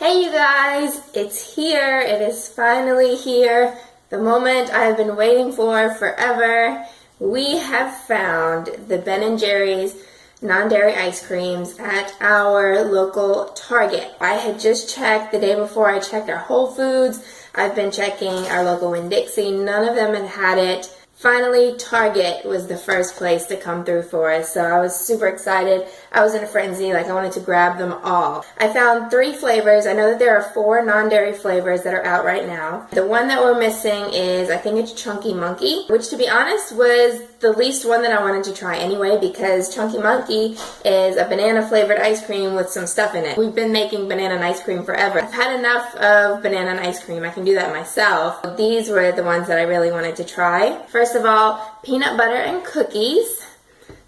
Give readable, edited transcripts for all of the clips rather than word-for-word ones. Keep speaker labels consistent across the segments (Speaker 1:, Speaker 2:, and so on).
Speaker 1: Hey you guys, it's here. It is finally here. The moment I've been waiting for forever. We have found the Ben & Jerry's non-dairy ice creams at our local Target. I had just checked the day before. I checked our Whole Foods. I've been checking our local Winn-Dixie. None of them had it. Finally, Target was the first place to come through for us, so I was super excited. I was in a frenzy, like I wanted to grab them all. I found 3 flavors. I know that there are 4 non-dairy flavors that are out right now. The one that we're missing is, I think it's Chunky Monkey, which to be honest was the least one that I wanted to try anyway, because Chunky Monkey is a banana flavored ice cream with some stuff in it. We've been making banana and ice cream forever. I've had enough of banana and ice cream. I can do that myself. These were the ones that I really wanted to try. First of all, peanut butter and cookies.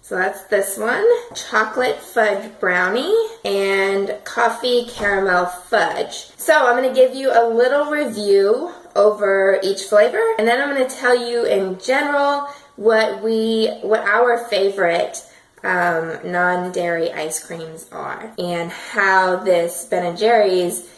Speaker 1: So that's this one. Chocolate fudge brownie and coffee caramel fudge. So I'm going to give you a little review over each flavor, and then I'm going to tell you in general what our favorite non-dairy ice creams are and how this Ben & Jerry's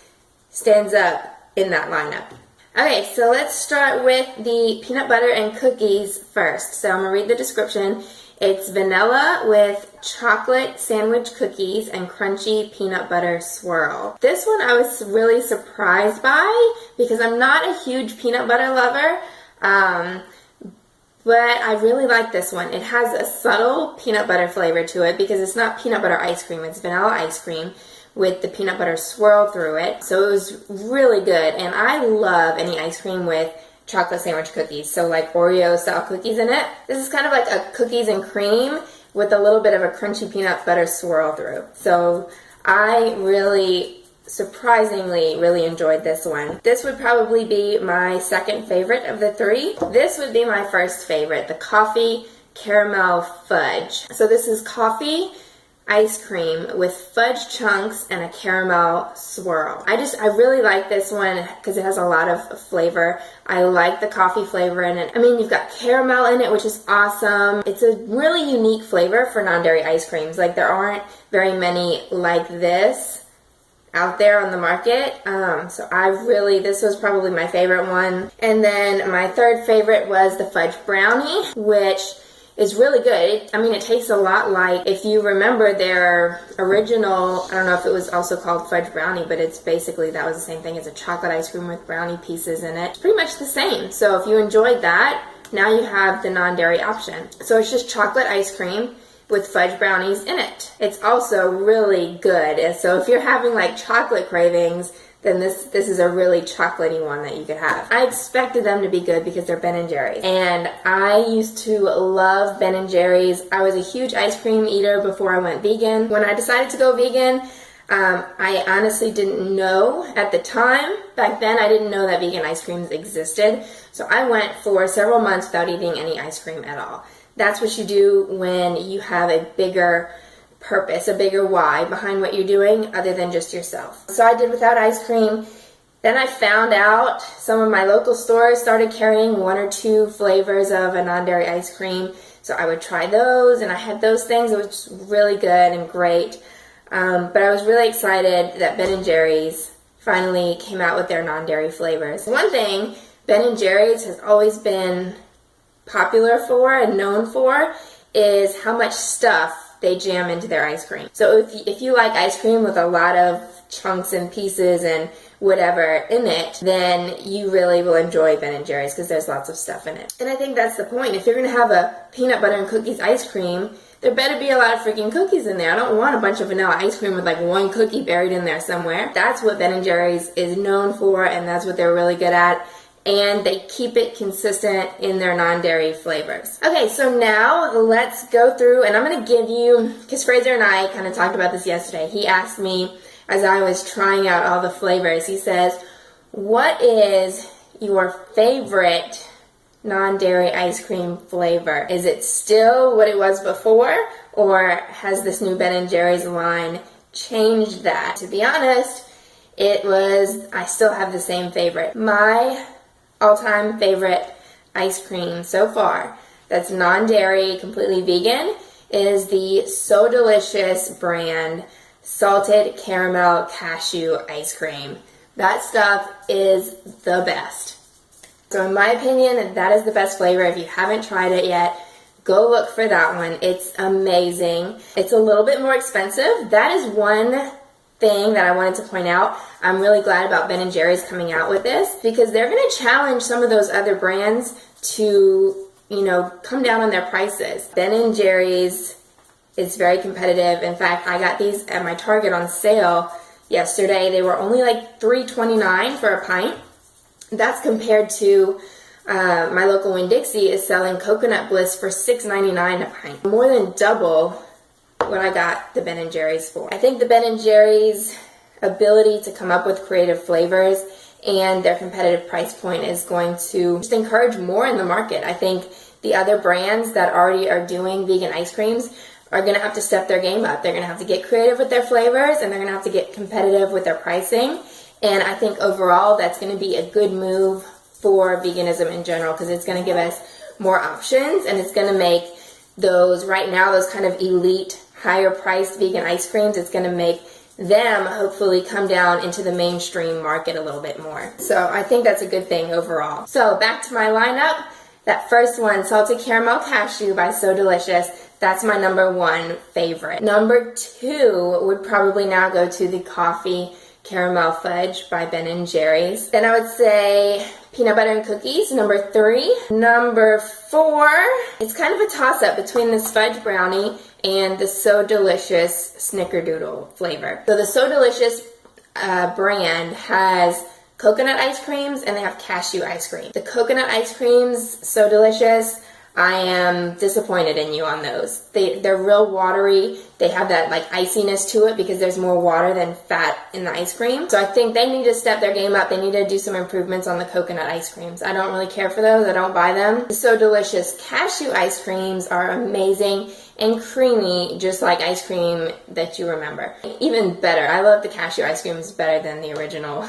Speaker 1: stands up in that lineup. Okay, so let's start with the peanut butter and cookies first. So I'm going to read the description. It's vanilla with chocolate sandwich cookies and crunchy peanut butter swirl. This one I was really surprised by because I'm not a huge peanut butter lover, but I really like this one. It has a subtle peanut butter flavor to it because it's not peanut butter ice cream, it's vanilla ice cream with the peanut butter swirl through it. So it was really good, and I love any ice cream with chocolate sandwich cookies, so like Oreo style cookies in it. This is kind of like a cookies and cream with a little bit of a crunchy peanut butter swirl through. So I really, surprisingly, really enjoyed this one. This would probably be my second favorite of the 3. This would be my first favorite, the coffee caramel fudge. So this is coffee ice cream with fudge chunks and a caramel swirl. I really like this one because it has a lot of flavor. I like the coffee flavor in it. I mean, you've got caramel in it, which is awesome. It's a really unique flavor for non-dairy ice creams. Like, there aren't very many like this out there on the market. So this was probably my favorite one. And then my third favorite was the fudge brownie, which is really good. It tastes a lot like, if you remember their original, I don't know if it was also called fudge brownie, but it's basically, that was the same thing as a chocolate ice cream with brownie pieces in it. It's pretty much the same. So if you enjoyed that, now you have the non-dairy option. So it's just chocolate ice cream with fudge brownies in it. It's also really good. So if you're having like chocolate cravings, then this is a really chocolatey one that you could have. I expected them to be good because they're Ben & Jerry's. And I used to love Ben & Jerry's. I was a huge ice cream eater before I went vegan. When I decided to go vegan, I honestly didn't know at the time. Back then, I didn't know that vegan ice creams existed. So I went for several months without eating any ice cream at all. That's what you do when you have a bigger purpose, a bigger why behind what you're doing other than just yourself. So I did without ice cream. Then I found out some of my local stores started carrying 1 or 2 flavors of a non-dairy ice cream. So I would try those, and I had those things. It was really good and great. But I was really excited that Ben & Jerry's finally came out with their non-dairy flavors. One thing Ben & Jerry's has always been popular for and known for is how much stuff they jam into their ice cream. So if you like ice cream with a lot of chunks and pieces and whatever in it, then you really will enjoy Ben & Jerry's because there's lots of stuff in it. And I think that's the point. If you're going to have a peanut butter and cookies ice cream, there better be a lot of freaking cookies in there. I don't want a bunch of vanilla ice cream with like 1 cookie buried in there somewhere. That's what Ben & Jerry's is known for, and that's what they're really good at. And they keep it consistent in their non-dairy flavors. Okay, so now let's go through, and I'm going to give you, because Fraser and I kind of talked about this yesterday. He asked me, as I was trying out all the flavors, he says, what is your favorite non-dairy ice cream flavor? Is it still what it was before, or has this new Ben & Jerry's line changed that? To be honest, I still have the same favorite. My all-time favorite ice cream so far that's non-dairy, completely vegan, is the So Delicious brand salted caramel cashew ice cream. That stuff is the best. So in my opinion, that is the best flavor. If you haven't tried it yet, go look for that one. It's amazing. It's a little bit more expensive. That is one thing that I wanted to point out. I'm really glad about Ben & Jerry's coming out with this, because they're going to challenge some of those other brands to, you know, come down on their prices. Ben & Jerry's is very competitive. In fact, I got these at my Target on sale yesterday. They were only like $3.29 for a pint. That's compared to my local Winn-Dixie is selling Coconut Bliss for $6.99 a pint. More than double what I got the Ben & Jerry's for. I think the Ben & Jerry's ability to come up with creative flavors and their competitive price point is going to just encourage more in the market. I think the other brands that already are doing vegan ice creams are going to have to step their game up. They're going to have to get creative with their flavors, and they're going to have to get competitive with their pricing. And I think overall that's going to be a good move for veganism in general, because it's going to give us more options, and it's going to make those, right now, those kind of elite, higher priced vegan ice creams, it's going to make them hopefully come down into the mainstream market a little bit more. So I think that's a good thing overall. So back to my lineup. That first one, Salted Caramel Cashew by So Delicious. That's my number one favorite. Number two would probably now go to the Coffee Caramel Fudge by Ben & Jerry's. Then I would say Peanut Butter and Cookies, number three. Number four, it's kind of a toss-up between this fudge brownie and the So Delicious Snickerdoodle flavor. So the So Delicious brand has coconut ice creams and they have cashew ice cream. The coconut ice creams, So Delicious, I am disappointed in you on those. They're real watery. They have that like iciness to it because there's more water than fat in the ice cream. So I think they need to step their game up. They need to do some improvements on the coconut ice creams. I don't really care for those. I don't buy them. The So Delicious cashew ice creams are amazing and creamy, just like ice cream that you remember. Even better. I love the cashew ice creams better than the original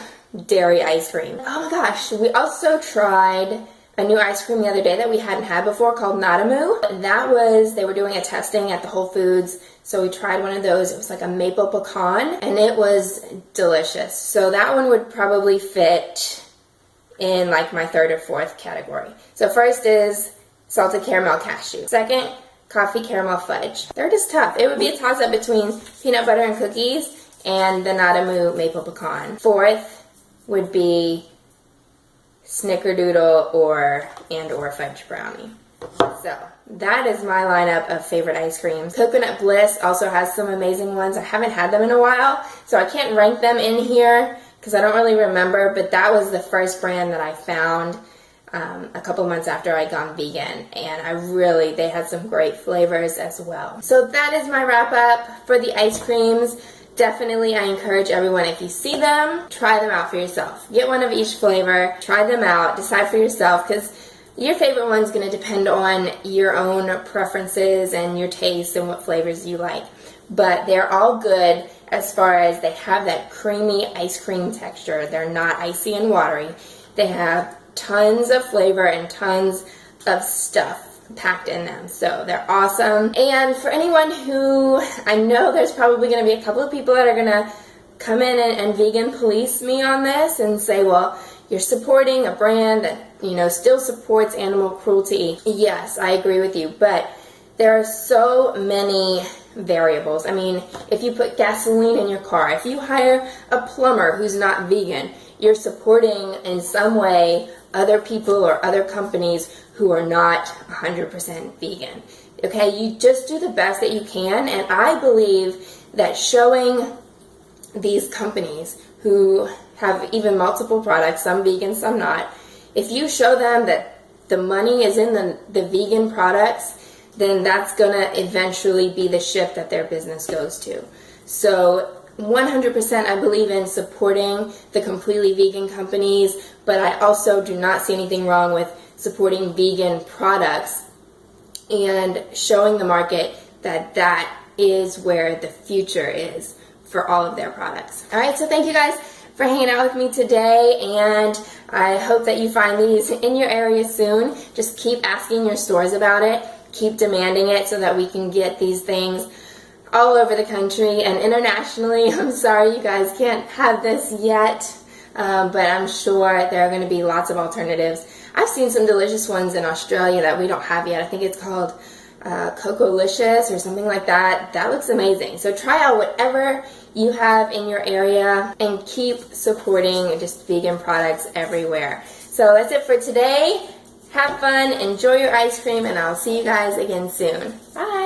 Speaker 1: dairy ice cream. Oh my gosh. We also tried a new ice cream the other day that we hadn't had before called Nadamu. They were doing a testing at the Whole Foods, so we tried one of those. It was like a maple pecan, and it was delicious. So that one would probably fit in like my third or fourth category. So first is Salted Caramel Cashew. Second, Coffee Caramel Fudge. Third is tough. It would be a toss-up between Peanut Butter and Cookies and the Nadamu Maple Pecan. Fourth would be Snickerdoodle or Fudge Brownie. So that is my lineup of favorite ice creams. Coconut Bliss also has some amazing ones. I haven't had them in a while, so I can't rank them in here because I don't really remember, but that was the first brand that I found a couple months after I'd gone vegan, and they had some great flavors as well. So that is my wrap up for the ice creams. Definitely, I encourage everyone, if you see them, try them out for yourself. Get one of each flavor, try them out, decide for yourself, because your favorite one's going to depend on your own preferences and your taste and what flavors you like. But they're all good as far as they have that creamy ice cream texture. They're not icy and watery. They have tons of flavor and tons of stuff packed in them. So they're awesome. And for anyone who, I know there's probably going to be a couple of people that are going to come in and vegan police me on this and say, well, you're supporting a brand that, still supports animal cruelty. Yes, I agree with you, but there are so many variables. I mean, if you put gasoline in your car, if you hire a plumber who's not vegan, you're supporting in some way other people or other companies who are not 100% vegan. Okay, you just do the best that you can, and I believe that showing these companies who have even multiple products, some vegan, some not, if you show them that the money is in the vegan products, then that's going to eventually be the ship that their business goes to. So 100% I believe in supporting the completely vegan companies, but I also do not see anything wrong with supporting vegan products and showing the market that that is where the future is for all of their products. Alright, so thank you guys for hanging out with me today, and I hope that you find these in your area soon. Just keep asking your stores about it, keep demanding it so that we can get these things all over the country and internationally. I'm sorry you guys can't have this yet, but I'm sure there are going to be lots of alternatives. I've seen some delicious ones in Australia that we don't have yet. I think it's called Cocolicious or something like that. That looks amazing. So try out whatever you have in your area and keep supporting just vegan products everywhere. So that's it for today. Have fun, enjoy your ice cream, and I'll see you guys again soon. Bye!